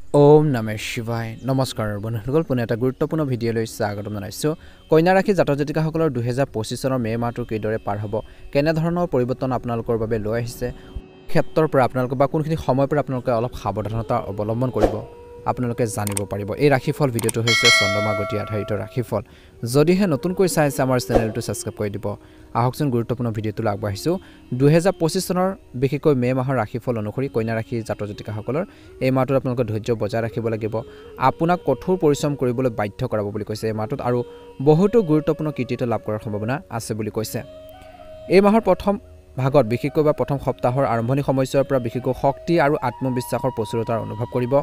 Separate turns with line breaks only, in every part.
ওম নমঃ শিৱায় নমস্কাৰ বন্ধুসকল পুনে এটা গুৰুত্বপূৰ্ণ ভিডিঅ' লৈ স্বাগতম জনাইছো কন্যা ৰাশি জাতক জাতিকাসকলৰ 2025 চনৰ মে মাহটো কিদৰে পাৰ হ'ব কেনে ধৰণৰ পৰিৱৰ্তন আপোনালোকৰ বাবে লৈ আহিছে ক্ষেত্ৰৰ পৰা আপোনালোক বা কোনখিনি সময়ৰ পৰা আপোনালোকে অলপ সাৱধানতা অৱলম্বন কৰিব আপোনালোকে জানিব পাৰিব এই ৰাশিফল ভিডিঅ'টো হৈছে চন্দ্ৰমা গতি আধাৰিত ৰাশিফল যদিহে নতুনকৈ চাইছে আমাৰ চেনেলটো সাবস্ক্ৰাইব কৰি দিব আহকচোন গুৰুত্বপূৰ্ণ ভিডিঅ'টো আগবাঢ়িছো 2025 চনৰ বিশেষকৈ মে মাহৰ ৰাশিফল অনুসৰি কন্যা ৰাশি জাতক জাতিকাসকলৰ এই মাহটোত আপোনালোকে ধৈৰ্য বজাই ৰাখিব লাগিব আপোনাক কঠোৰ পৰিশ্ৰম কৰিবলৈ বাধ্য কৰাব বুলি কৈছে এই মাহটোত আৰু বহুতো গুৰুত্বপূৰ্ণ কৃতিত্ব লাভ কৰাৰ সম্ভাৱনা আছে বুলি কৈছে এই মাহৰ প্ৰথম ভাগত বিশেষকৈ বা প্ৰথম সপ্তাহৰ আৰম্ভণি সময়ছোৱাৰ পৰা বিশেষকৈ শক্তি আৰু আত্মবিশ্বাসৰ প্ৰচুৰতাৰ অনুভৱ কৰিব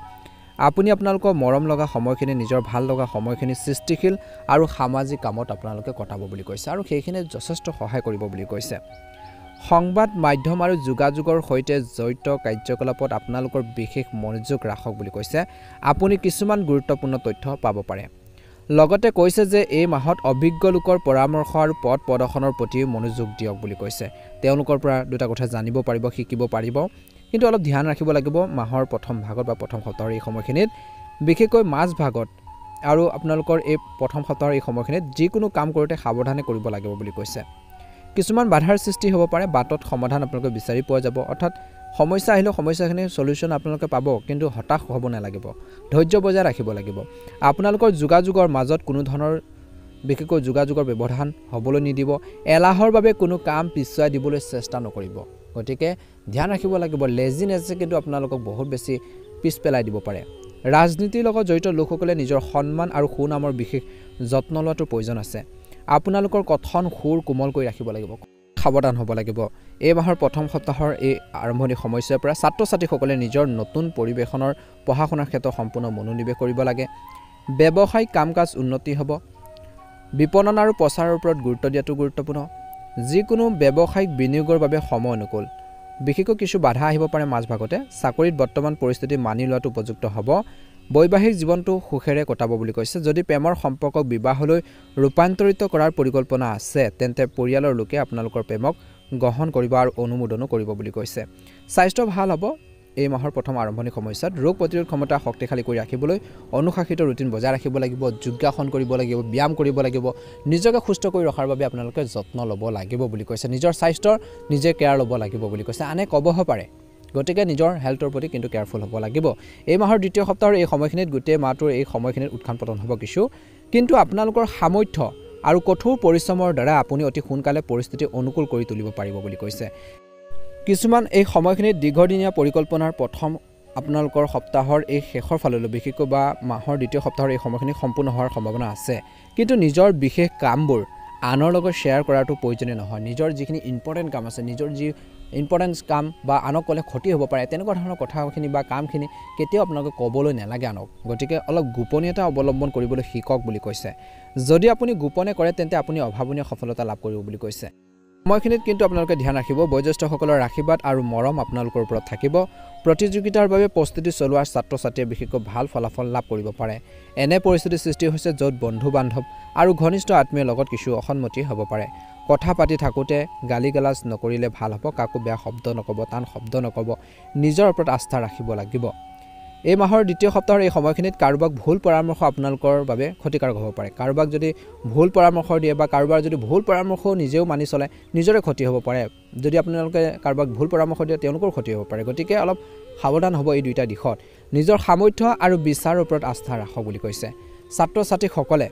আপুনি আপোনালোকৰ মৰম লগা সময়খিনি নিজৰ ভাল লগা সময়খিনি সৃষ্টিশীল আৰু সামাজিক কামত আপোনালোকে কটাব বুলি কৈছে আৰু সেইখিনি যথেষ্ট সহায় কৰিব বুলি কৈছে সংবাদ মাধ্যম আৰু যোগাযোগৰ সৈতে জড়িত কাৰ্যকলাপত আপোনালোকৰ বিশেষ মনোযোগ ৰাখক বুলি কৈছে আপুনি কিছুমান গুৰুত্বপূৰ্ণ তথ্য পাব পাৰে লগতে কৈছে যে এই মাহত অভিজ্ঞ লোকৰ পৰামৰ্শ আৰু পথ প্ৰদৰ্শনৰ প্ৰতি মনোযোগ দিয়ক বুলি কৈছে তেওঁলোকৰ পৰা দুটা কথা জানিব পাৰিব শিকিব পাৰিব কিন্তু অলপ ধ্যান ৰাখিব লাগিব মাহৰ প্ৰথম ভাগত বা প্ৰথম সপ্তাহৰ এই সময়খিনিত বিশেষকৈ মাজ ভাগত আৰু আপোনালোকৰ এই প্ৰথম সপ্তাহৰ এই সময়খিনিত যিকোনো কাম কৰোঁতে সাৱধানে কৰিব লাগিব বুলি কৈছে কিছুমান বাধাৰ সৃষ্টি হ'ব পাৰে বাটত সমাধান আপোনালোকে বিচাৰি পোৱা যাব অৰ্থাৎ সমস্যা আহিলে সমস্যাখিনি সলিউশন আপোনালোকে পাব কিন্তু হতাশ হ'ব নালাগিব ধৈৰ্য বজাই ৰাখিব লাগিব আপোনালোকৰ যোগাযোগৰ মাজত কোনো ধৰণৰ বিশেষকৈ যোগাযোগৰ ব্যৱধান হ'বলৈ নিদিব এলাহৰ বাবে কোনো কাম পিছুৱাই দিবলৈ চেষ্টা নকৰিব গতিকে ধ্যান ৰাখিব লাগিব লেজিনেছে কিন্তু আপোনালোকক বহুত বেছি পিছ পেলাই দিব পাৰে ৰাজনীতিৰ লগত জড়িত লোকসকলে নিজৰ সন্মান আৰু সুনামৰ বিশেষ যত্ন লোৱাটো প্ৰয়োজন আছে আপোনালোকৰ কথন সুৰ কোমল কৰি ৰাখিব লাগিব সাৱধান হ'ব লাগিব এই মাহৰ প্ৰথম সপ্তাহৰ এই আৰম্ভণি সময়ছোৱাৰ পৰা ছাত্ৰ ছাত্ৰীসকলে নিজৰ নতুন পৰিৱেশনৰ পঢ়া শুনাৰ ক্ষেত্ৰত সম্পূৰ্ণ মনোনিৱেশ কৰিব লাগে ব্যৱসায়িক কাম-কাজ উন্নতি হ'ব বিপণন আৰু প্ৰচাৰৰ ওপৰত গুৰুত্ব দিয়াটো গুৰুত্বপূৰ্ণ যিকোনো ব্যৱসায়িক বিনিয়োগৰ বাবে সময় অনুকূল বিশেষকৈ কিছু বাধা আহিব পাৰে মাজভাগতে চাকৰিত বৰ্তমান পৰিস্থিতি মানি লোৱাটো উপযুক্ত হ'ব বৈবাহিক জীৱনটো সুখেৰে কটাব বুলি কৈছে যদি প্ৰেমৰ সম্পৰ্কক বিবাহলৈ ৰূপান্তৰিত কৰাৰ পৰিকল্পনা আছে তেন্তে পৰিয়ালৰ লোকে আপোনালোকৰ প্ৰেমক গ্ৰহণ কৰিব আৰু অনুমোদনো কৰিব বুলি কৈছে স্বাস্থ্য ভাল হ'ব এই মাহৰ প্ৰথম আৰম্ভণি সময়ছোৱাত ৰোগ প্ৰতিৰোধ ক্ষমতা শক্তিশালী কৰি ৰাখিবলৈ অনুশাসিত ৰুটিন বজাই ৰাখিব লাগিব যোগাসন কৰিব লাগিব ব্যায়াম কৰিব লাগিব নিজকে সুস্থ কৰি ৰখাৰ বাবে আপোনালোকে যত্ন ল'ব লাগিব বুলি কৈছে নিজৰ স্বাস্থ্যৰ নিজে কেয়াৰ ল'ব লাগিব বুলি কৈছে আনে ক'বহ পাৰে গতিকে নিজৰ হেল্থৰ প্ৰতি কিন্তু কেয়াৰফুল হ'ব লাগিব এই মাহৰ দ্বিতীয় সপ্তাহৰ এই সময়খিনিত গোটেই মাহটোৰ এই সময়খিনিত উত্থান পতন হ'ব কিছু কিন্তু আপোনালোকৰ সামৰ্থ্য আৰু কঠোৰ পৰিশ্ৰমৰ দ্বাৰা আপুনি অতি সোনকালে পৰিস্থিতি অনুকূল কৰি তুলিব পাৰিব বুলি কৈছে কিছুমান এই সময়খিনিত দীৰ্ঘদিনীয়া পৰিকল্পনাৰ প্ৰথম আপোনালোকৰ সপ্তাহৰ এই শেষৰ ফাললৈ বিশেষকৈ বা মাহৰ দ্বিতীয় সপ্তাহৰ এই সময়খিনি সম্পূৰ্ণ হোৱাৰ সম্ভাৱনা আছে কিন্তু নিজৰ বিশেষ কামবোৰ আনৰ লগত শ্বেয়াৰ কৰাটো প্ৰয়োজনীয় নহয় নিজৰ যিখিনি ইম্পৰ্টেণ্ট কাম আছে নিজৰ যি ইম্পৰ্টেন্স কাম বা আনক ক'লে ক্ষতি হ'ব পাৰে তেনেকুৱা ধৰণৰ কথাখিনি বা কামখিনি কেতিয়াও আপোনালোকে ক'বলৈ নালাগে আনক গতিকে অলপ গোপনীয়তা অৱলম্বন কৰিবলৈ শিকক বুলি কৈছে যদি আপুনি গোপনে কৰে তেন্তে আপুনি অভাৱনীয় সফলতা লাভ কৰিব বুলি কৈছে সময়খিনিত কিন্তু আপোনালোকে ধ্যান ৰাখিব বয়োজ্যেষ্ঠসকলৰ আশীৰ্বাদ আৰু মৰম আপোনালোকৰ ওপৰত থাকিব প্ৰতিযোগিতাৰ বাবে প্ৰস্তুতি চলোৱা ছাত্ৰ ছাত্ৰীয়ে বিশেষকৈ ভাল ফলাফল লাভ কৰিব পাৰে এনে পৰিস্থিতিৰ সৃষ্টি হৈছে য'ত বন্ধু বান্ধৱ আৰু ঘনিষ্ঠ আত্মীয়ৰ লগত কিছু অসন্মতি হ'ব পাৰে কথা পাতি থাকোঁতে গালি গালাজ নকৰিলে ভাল হ'ব কাকো বেয়া শব্দ নক'ব টান শব্দ নক'ব নিজৰ ওপৰত আস্থা ৰাখিব লাগিব এই মাহৰ দ্বিতীয় সপ্তাহৰ এই সময়খিনিত কাৰোবাক ভুল পৰামৰ্শ আপোনালোকৰ বাবে ক্ষতিকাৰক হ'ব পাৰে কাৰোবাক যদি ভুল পৰামৰ্শ দিয়ে বা কাৰোবাৰ যদি ভুল পৰামৰ্শ নিজেও মানি চলে নিজৰে ক্ষতি হ'ব পাৰে যদি আপোনালোকে কাৰোবাক ভুল পৰামৰ্শ দিয়ে তেওঁলোকৰ ক্ষতি হ'ব পাৰে গতিকে অলপ সাৱধান হ'ব এই দুইটা দিশত নিজৰ সামৰ্থ্য আৰু বিচাৰৰ ওপৰত আস্থা ৰাখক বুলি কৈছে ছাত্ৰ ছাত্ৰীসকলে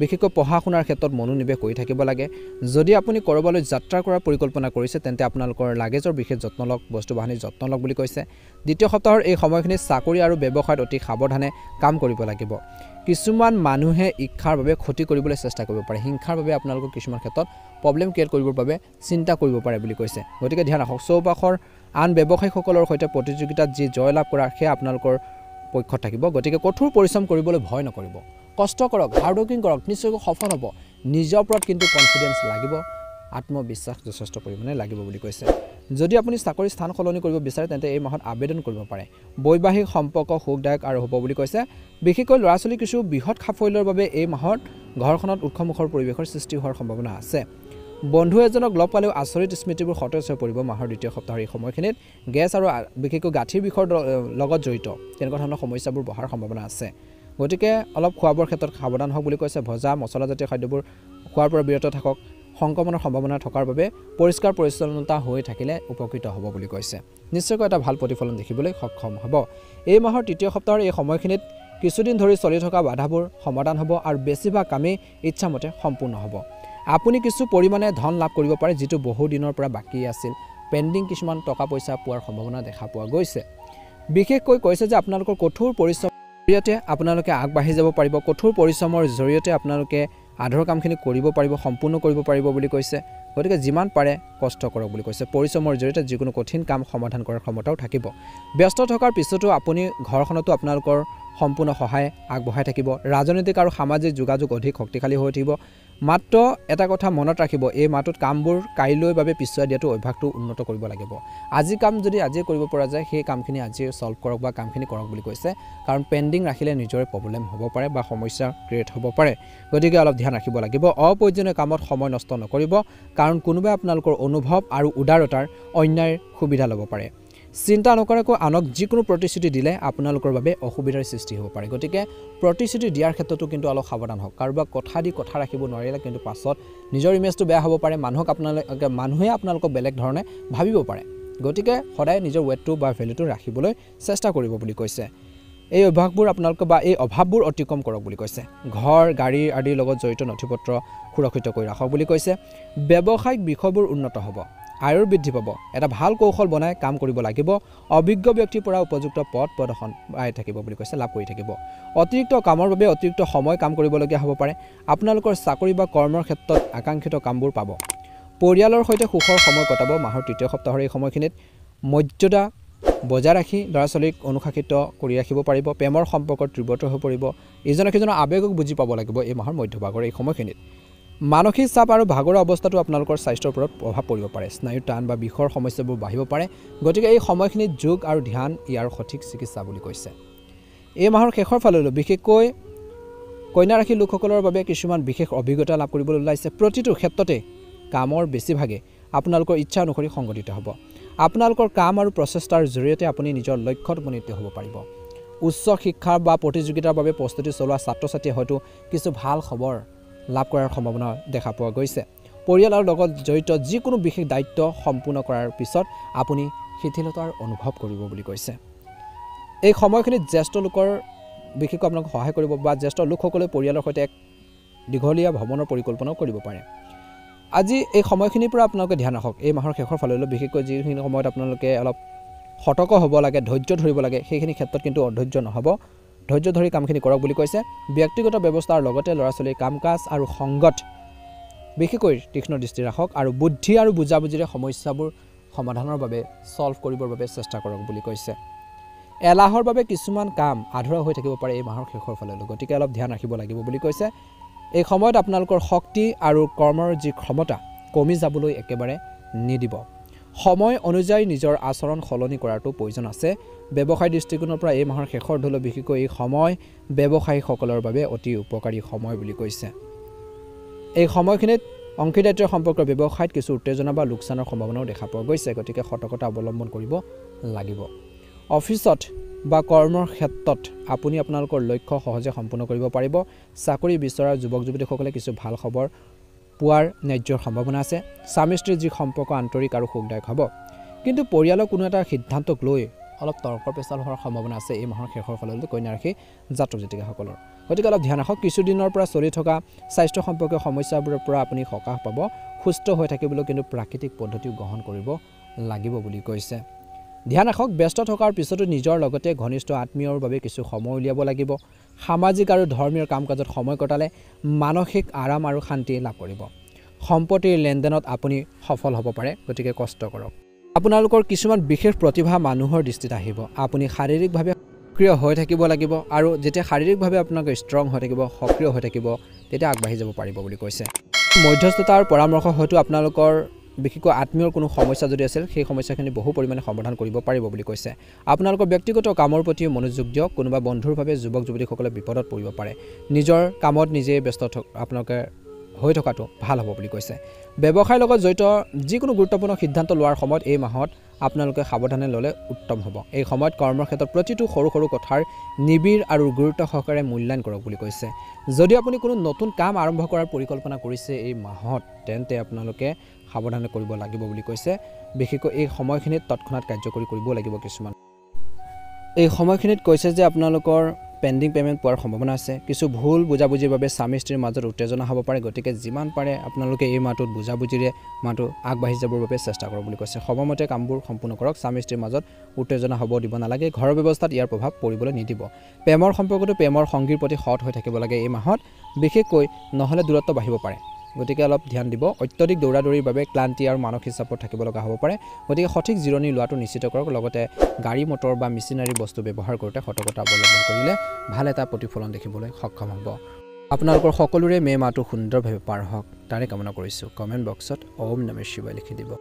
বিশেষকৈ পঢ়া শুনাৰ ক্ষেত্ৰত মনোনিৱেশ কৰি থাকিব লাগে যদি আপুনি কৰবালৈ যাত্ৰা কৰাৰ পৰিকল্পনা কৰিছে তেন্তে আপোনালোকৰ লাগেজৰ বিশেষ যত্ন লওক বস্তু বাহানিৰ যত্ন লওক বুলি কৈছে দ্বিতীয় সপ্তাহৰ এই সময়খিনিত চাকৰি আৰু ব্যৱসায়ত অতি সাৱধানে কাম কৰিব লাগিব কিছুমান মানুহে ইচ্ছাৰ বাবে ক্ষতি কৰিবলৈ চেষ্টা কৰিব পাৰে হিংসাৰ বাবে আপোনালোকৰ কিছুমান ক্ষেত্ৰত প্ৰব্লেম ক্ৰিয়েট কৰিবৰ বাবে চিন্তা কৰিব পাৰে বুলি কৈছে গতিকে ধ্যান ৰাখক চৌপাশৰ আন ব্যৱসায়ীসকলৰ সৈতে প্ৰতিযোগিতাত যি জয় লাভ কৰা সেয়া আপোনালোকৰ পক্ষত থাকিব গতিকে কঠোৰ পৰিশ্ৰম কৰিবলৈ ভয় নকৰিব কষ্ট কৰক হাৰ্ড ৱৰ্কিং কৰক নিশ্চয়কৈ সফল হ'ব নিজৰ ওপৰত কিন্তু কনফিডেন্স লাগিব আত্মবিশ্বাস যথেষ্ট পৰিমাণে লাগিব বুলি কৈছে যদি আপুনি চাকৰি স্থান সলনি কৰিব বিচাৰে তেন্তে এই মাহত আবেদন কৰিব পাৰে বৈবাহিক সম্পৰ্ক সুখদায়ক আৰু হ'ব বুলি কৈছে বিশেষকৈ ল'ৰা ছোৱালী কিছু বৃহৎ সাফল্যৰ বাবে এই মাহত ঘৰখনত উৎসৱমুখৰ পৰিৱেশৰ সৃষ্টি হোৱাৰ সম্ভাৱনা আছে বন্ধু এজনক লগ পালেও আচৰিত স্মৃতিবোৰ সতেজ হৈ পৰিব মাহৰ দ্বিতীয় সপ্তাহৰ এই সময়খিনিত গেছ আৰু বিশেষকৈ গাঁঠিৰ বিষৰ লগত জড়িত তেনেকুৱা ধৰণৰ সমস্যাবোৰ বহাৰ সম্ভাৱনা আছে গতিকে অলপ খোৱা বোৱাৰ ক্ষেত্ৰত সাৱধান হওক বুলি কৈছে ভজা মছলাজাতীয় খাদ্যবোৰ খোৱাৰ পৰা বিৰত থাকক সংক্ৰমণৰ সম্ভাৱনা থকাৰ বাবে পৰিষ্কাৰ পৰিচ্ছন্নতা হৈ থাকিলে উপকৃত হ'ব বুলি কৈছে নিশ্চয়কৈ এটা ভাল প্ৰতিফলন দেখিবলৈ সক্ষম হ'ব এই মাহৰ তৃতীয় সপ্তাহৰ এই সময়খিনিত কিছুদিন ধৰি চলি থকা বাধাবোৰ সমাধান হ'ব আৰু বেছিভাগ কামেই ইচ্ছামতে সম্পূৰ্ণ হ'ব আপুনি কিছু পৰিমাণে ধন লাভ কৰিব পাৰে যিটো বহু দিনৰ পৰা বাকী আছিল পেণ্ডিং কিছুমান টকা পইচা পোৱাৰ সম্ভাৱনা দেখা পোৱা গৈছে বিশেষকৈ কৈছে যে আপোনালোকৰ কঠোৰ পৰিশ্ৰমৰ জৰিয়তে আপোনালোকে আগবাঢ়ি যাব পাৰিব কঠোৰ পৰিশ্ৰমৰ জৰিয়তে আপোনালোকে আধৰুৱা কামখিনি কৰিব পাৰিব সম্পূৰ্ণ কৰিব পাৰিব বুলি কৈছে গতিকে যিমান পাৰে কষ্ট কৰক বুলি কৈছে পৰিশ্ৰমৰ জৰিয়তে যিকোনো কঠিন কাম সমাধান কৰাৰ ক্ষমতাও থাকিব ব্যস্ত থকাৰ পিছতো আপুনি ঘৰখনতো আপোনালোকৰ সম্পূৰ্ণ সহায় আগবঢ়াই থাকিব ৰাজনৈতিক আৰু সামাজিক যোগাযোগ অধিক শক্তিশালী হৈ থাকিব মাত্ৰ এটা কথা মনত ৰাখিব এই মাহটোত কামবোৰ কাইলৈ বাবে পিছুৱাই দিয়াটো অভ্যাসটো উন্নত কৰিব লাগিব আজি কাম যদি আজি কৰিব পৰা যায় সেই কামখিনি আজি সলভ কৰক বা কামখিনি কৰক বুলি কৈছে কাৰণ পেণ্ডিং ৰাখিলে নিজৰে প্ৰব্লেম হ'ব পাৰে বা সমস্যা ক্ৰিয়েট হ'ব পাৰে গতিকে অলপ ধ্যান ৰাখিব লাগিব অপ্ৰয়োজনীয় কামত সময় নষ্ট নকৰিব কাৰণ কোনোবাই আপোনালোকৰ অনুভৱ আৰু উদাৰতাৰ অন্যায়ৰ সুবিধা ল'ব পাৰে চিন্তা নকৰাকৈ আনক যিকোনো প্ৰতিশ্ৰুতি দিলে আপোনালোকৰ বাবে অসুবিধাৰ সৃষ্টি হ'ব পাৰে গতিকে প্ৰতিশ্ৰুতি দিয়াৰ ক্ষেত্ৰতো কিন্তু অলপ সাৱধান হওক কাৰোবাক কথা দি কথা ৰাখিব নোৱাৰিলে কিন্তু পাছত নিজৰ ইমেজটো বেয়া হ'ব পাৰে মানুহে আপোনালোকক বেলেগ ধৰণে ভাবিব পাৰে গতিকে সদায় নিজৰ ৱেটটো বা ভেলুটো ৰাখিবলৈ চেষ্টা কৰিব বুলি কৈছে এই অভ্যাসবোৰ আপোনালোকে বা এই অভাৱবোৰ অতিক্ৰম কৰক বুলি কৈছে ঘৰ গাড়ী আদিৰ লগত জড়িত নথিপত্ৰ সুৰক্ষিত কৰি ৰাখক বুলি কৈছে ব্যৱসায়িক বিষয়বোৰ উন্নত হ'ব আয়ৰ বৃদ্ধি পাব এটা ভাল কৌশল বনাই কাম কৰিব লাগিব অভিজ্ঞ ব্যক্তিৰ পৰা উপযুক্ত পদ প্ৰদৰ্শন পাই থাকিব বুলি কৈছে লাভ কৰি থাকিব অতিৰিক্ত কামৰ বাবে অতিৰিক্ত সময় কাম কৰিবলগীয়া হ'ব পাৰে আপোনালোকৰ চাকৰি বা কৰ্মৰ ক্ষেত্ৰত আকাংক্ষিত কামবোৰ পাব পৰিয়ালৰ সৈতে সুখৰ সময় কটাব মাহৰ তৃতীয় সপ্তাহৰ এই সময়খিনিত মৰ্যাদা বজাই ৰাখি ল'ৰা ছোৱালীক অনুশাসিত কৰি ৰাখিব পাৰিব প্ৰেমৰ সম্পৰ্কত তীব্ৰতৰ হৈ পৰিব ইজনে সিজনৰ আৱেগক বুজি পাব লাগিব এই মাহৰ মধ্যভাগৰ এই সময়খিনিত মানসিক চাপ আৰু ভাগৰৰ অৱস্থাটো আপোনালোকৰ স্বাস্থ্যৰ ওপৰত প্ৰভাৱ পৰিব পাৰে স্নায়ুৰ টান বা বিষৰ সমস্যাবোৰ বাঢ়িব পাৰে গতিকে এই সময়খিনিত যোগ আৰু ধ্যান ইয়াৰ সঠিক চিকিৎসা বুলি কৈছে এই মাহৰ শেষৰ ফাললৈ বিশেষকৈ কন্যা ৰাশি লোকসকলৰ বাবে কিছুমান বিশেষ অভিজ্ঞতা লাভ কৰিবলৈ ওলাইছে প্ৰতিটো ক্ষেত্ৰতে কামৰ বেছিভাগে আপোনালোকৰ ইচ্ছা অনুসৰি সংগঠিত হ'ব আপোনালোকৰ কাম আৰু প্ৰচেষ্টাৰ জৰিয়তে আপুনি নিজৰ লক্ষ্যত উপনীত হ'ব পাৰিব উচ্চ শিক্ষা বা প্ৰতিযোগিতাৰ বাবে প্ৰস্তুতি চলোৱা ছাত্ৰ ছাত্ৰীয়ে হয়তো কিছু ভাল খবৰ লাভ কৰাৰ সম্ভাৱনা দেখা পোৱা গৈছে পৰিয়ালৰ লগত জড়িত যিকোনো বিশেষ দায়িত্ব সম্পূৰ্ণ কৰাৰ পিছত আপুনি শিথিলতাৰ অনুভৱ কৰিব বুলি কৈছে এই সময়খিনিত জ্যেষ্ঠ লোকৰ বিশেষকৈ আপোনালোকক সহায় কৰিব বা জ্যেষ্ঠ লোকসকলে পৰিয়ালৰ সৈতে এক দীঘলীয়া ভ্ৰমণৰ পৰিকল্পনাও কৰিব পাৰে আজি এই সময়খিনিৰ পৰা আপোনালোকে ধ্যান ৰাখক এই মাহৰ শেষৰ ফাললৈ বিশেষকৈ যিখিনি সময়ত আপোনালোকে অলপ সতৰ্ক হ'ব লাগে ধৈৰ্য ধৰিব লাগে সেইখিনি ক্ষেত্ৰত কিন্তু অধৈৰ্য নহ'ব ধৈৰ্য ধৰি কামখিনি কৰক বুলি কৈছে ব্যক্তিগত ব্যৱস্থাৰ লগতে ল'ৰা ছোৱালীৰ কাম কাজ আৰু সংগত বিশেষকৈ তীক্ষ্ণ দৃষ্টি ৰাখক আৰু বুদ্ধি আৰু বুজাবুজিৰে সমস্যাবোৰ সমাধানৰ বাবে সলভ কৰিবৰ বাবে চেষ্টা কৰক বুলি কৈছে এলাহৰ বাবে কিছুমান কাম আধৰুৱা হৈ থাকিব পাৰে এই মাহৰ শেষৰ ফাললৈ গতিকে অলপ ধ্যান ৰাখিব লাগিব বুলি কৈছে এই সময়ত আপোনালোকৰ শক্তি আৰু কৰ্মৰ যি ক্ষমতা কমি যাবলৈ একেবাৰে নিদিব সময় অনুযায়ী নিজৰ আচৰণ সলনি কৰাটো প্ৰয়োজন আছে ব্যৱসায় দৃষ্টিকোণৰ পৰা এই মাহৰ শেষৰ ধলৈ বিশেষকৈ এই সময় ব্যৱসায়ীসকলৰ বাবে অতি উপকাৰী সময় বুলি কৈছে এই সময়খিনিত অংশীদাৰীত্বৰ সম্পৰ্কৰ ব্যৱসায়ত কিছু উত্তেজনা বা লোকচানৰ সম্ভাৱনাও দেখা পোৱা গৈছে গতিকে সতৰ্কতা অৱলম্বন কৰিব লাগিব অফিচত বা কৰ্মৰ ক্ষেত্ৰত আপুনি আপোনালোকৰ লক্ষ্য সহজে সম্পূৰ্ণ কৰিব পাৰিব চাকৰি বিচৰা যুৱক যুৱতীসকলে কিছু ভাল খবৰ পোৱাৰ ন্যায্যৰ সম্ভাৱনা আছে স্বামী স্ত্ৰীৰ যি সম্পৰ্ক আন্তৰিক আৰু সুখদায়ক হ'ব কিন্তু পৰিয়ালৰ কোনো এটা সিদ্ধান্তক লৈ অলপ তৰ্ক পেচাল হোৱাৰ সম্ভাৱনা আছে এই মাহৰ শেষৰ ফাললৈ কন্যা ৰাশি জাতক জাতিকাসকলৰ গতিকে অলপ ধ্যান ৰাখক কিছুদিনৰ পৰা চলি থকা স্বাস্থ্য সম্পৰ্কীয় সমস্যাবোৰৰ পৰা আপুনি সকাহ পাব সুস্থ হৈ থাকিবলৈ কিন্তু প্ৰাকৃতিক পদ্ধতিও গ্ৰহণ কৰিব লাগিব বুলি কৈছে ধ্যান ৰাখক ব্যস্ত থকাৰ পিছতো নিজৰ লগতে ঘনিষ্ঠ আত্মীয়ৰ বাবে কিছু সময় উলিয়াব লাগিব সামাজিক আৰু ধৰ্মীয় কাম কাজত সময় কটালে মানসিক আৰাম আৰু শান্তি লাভ কৰিব সম্পত্তিৰ লেনদেনত আপুনি সফল হ'ব পাৰে গতিকে কষ্ট কৰক আপোনালোকৰ কিছুমান বিশেষ প্ৰতিভা মানুহৰ দৃষ্টিত আহিব আপুনি শাৰীৰিকভাৱে সক্ৰিয় হৈ থাকিব লাগিব আৰু যেতিয়া শাৰীৰিকভাৱে আপোনালোক ষ্ট্ৰং হৈ থাকিব সক্ৰিয় হৈ থাকিব তেতিয়া আগবাঢ়ি যাব পাৰিব বুলি কৈছে মধ্যস্থতাৰ পৰামৰ্শ হয়তো আপোনালোকৰ বিশেষকৈ আত্মীয়ৰ কোনো সমস্যা যদি আছিল সেই সমস্যাখিনি বহু পৰিমাণে সমাধান কৰিব পাৰিব বুলি কৈছে আপোনালোকৰ ব্যক্তিগত কামৰ প্ৰতি মনোযোগ দিয়ক কোনোবা বন্ধুৰ বাবে যুৱক যুৱতীসকলে বিপদত পৰিব পাৰে নিজৰ কামত নিজে ব্যস্ত আপোনালোকে হৈ থকাটো ভাল হ'ব বুলি কৈছে ব্যৱসায়ৰ লগত জড়িত যিকোনো গুৰুত্বপূৰ্ণ সিদ্ধান্ত লোৱাৰ সময়ত এই মাহত আপোনালোকে সাৱধানে ল'লে উত্তম হ'ব এই সময়ত কৰ্মৰ ক্ষেত্ৰত প্ৰতিটো সৰু সৰু কথাৰ নিবিড় আৰু গুৰুত্ব সহকাৰে মূল্যায়ন কৰক বুলি কৈছে যদি আপুনি কোনো নতুন কাম আৰম্ভ কৰাৰ পৰিকল্পনা কৰিছে এই মাহত তেন্তে আপোনালোকে সাৱধানে কৰিব লাগিব বুলি কৈছে বিশেষকৈ এই সময়খিনিত তৎক্ষণাত কাৰ্যকৰী কৰিব লাগিব কিছুমান এই সময়খিনিত কৈছে যে আপোনালোকৰ পেন্ডিং পেমেন্ট পোৱাৰ সম্ভাৱনা আছে কিছু ভুল বুজাবুজিৰ বাবে স্বামী স্ত্ৰীৰ মাজত উত্তেজনা হ'ব পাৰে গতিকে যিমান পাৰে আপোনালোকে এই মাহটোত বুজাবুজিৰে মাহটো আগবাঢ়ি যাবৰ বাবে চেষ্টা কৰক বুলি কৈছে সময়মতে কামবোৰ সম্পূৰ্ণ কৰক স্বামী স্ত্ৰীৰ মাজত উত্তেজনা হ'ব দিব নালাগে ঘৰৰ ব্যৱস্থাত ইয়াৰ প্ৰভাৱ পৰিবলৈ নিদিব প্ৰেমৰ সম্পৰ্কটো প্ৰেমৰ সংগীৰ প্ৰতি সৎ হৈ থাকিব লাগে এই মাহত বিশেষকৈ নহ'লে দূৰত্ব বাঢ়িব পাৰে গতিকে অলপ ধ্যান দিব অত্যধিক দৌৰাদৌৰিৰ বাবে ক্লান্তি আৰু মানসিক চাপত থাকিব লগা হ'ব পাৰে গতিকে সঠিক জিৰণি লোৱাটো নিশ্চিত কৰক লগতে গাড়ী মটৰ বা মেচিনাৰী বস্তু ব্যৱহাৰ কৰোঁতে সতৰ্কতা অৱলম্বন কৰিলে ভাল এটা প্ৰতিফলন দেখিবলৈ সক্ষম হ'ব আপোনালোকৰ সকলোৰে মে' মাহটো সুন্দৰভাৱে পাৰ হওক তাৰে কামনা কৰিছোঁ কমেণ্ট বক্সত ওম নমঃ শিৱায় লিখি দিব